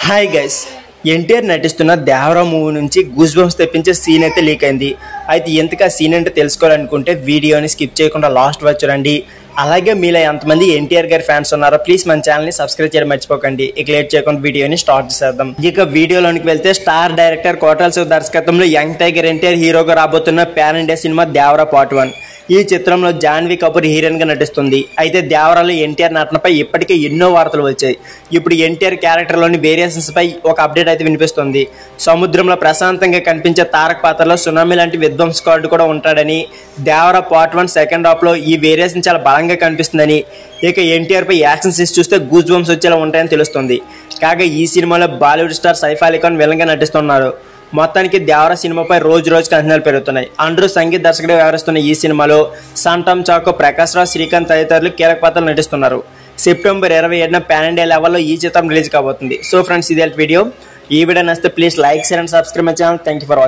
Hi guys, NTR నటిస్తున్న Devara movie నుంచి goose bumps తెప్పించే సీన్ అయితే లీక్ అయింది. అయితే ఎందుకు ఆ సీన్ అంటే తెలుసుకోవాలనుకుంటే వీడియోని స్కిప్ చేయకుండా లాస్ట్ వరకు చూడండి. అలాగే మీలో ఎంతమంది ఎన్టీఆర్ గారి ఫ్యాన్స్ ఉన్నారో ప్లీజ్ మన ఛానల్ని సబ్స్క్రైబ్ చేయడం మర్చిపోకండి. ఇక లేట్ చేయకుండా వీడియోని స్టార్ట్ చేద్దాం. ఇక వీడియోలోనికి వెళ్తే స్టార్ డైరెక్టర్ కోటాల శివ దర్శకత్వంలో యంగ్ టైగర్ ఎన్టీఆర్ హీరోగా రాబోతున్న pan India cinema Devara part 1. ఈ చిత్రంలో జాన్వీ కపూర్ హీరోయిన్ గా నటిస్తుంది. అయితే దేవరాలో ఎన్టీఆర్ నటనపై ఇప్పటికే ఎన్నో వార్తలు వచ్చాయి. ఇప్పుడు ఎన్టీఆర్ క్యారెక్టర్లోని వేరియేషన్స్ పై ఒక అప్డేట్ అయితే వినిపిస్తుంది. సముద్రంలో ప్రశాంతంగా కనిపించే తారక్ పాత్రలో సునామీ లాంటి విధ్వంసకారుడు కూడా ఉంటాడని, దేవరా పార్ట్ 1 సెకండ్ హాఫ్ లో ఈ వేరియేషన్ చాలా బలంగా కనిపిస్తుందని, ఇక ఎన్టీఆర్ పై యాక్షన్ సీన్స్ చూస్తే గూస్ బంప్స్ వచ్చేలా ఉంటాయని తెలుస్తుంది. కాగా ఈ సినిమాలో బాలీవుడ్ స్టార్ సైఫ్ అలీ ఖాన్ విలన్ గా నటిస్తున్నారు. మొత్తానికి దేవరా సినిమాపై రోజుకి అంచనాలు పెరుగుతున్నాయి. అండ్రూ సంగీత దర్శకుడు వ్యవహరిస్తున్న ఈ సినిమాలో సంటమ్ చాకో, ప్రకాష్ రాజ్, శ్రీకాంత్ తదితరులు కీలక పాత్రలు నటిస్తున్నారు. సెప్టెంబర్ 27న పాన్ ఇండియా లెవెల్లో ఈ చిత్రం రిలీజ్ కాబోతుంది. సో ఫ్రెండ్స్, ఇది వీడియో. ఈ వీడియో నచ్చితే please like, share and subscribe my channel. Thank you for watching.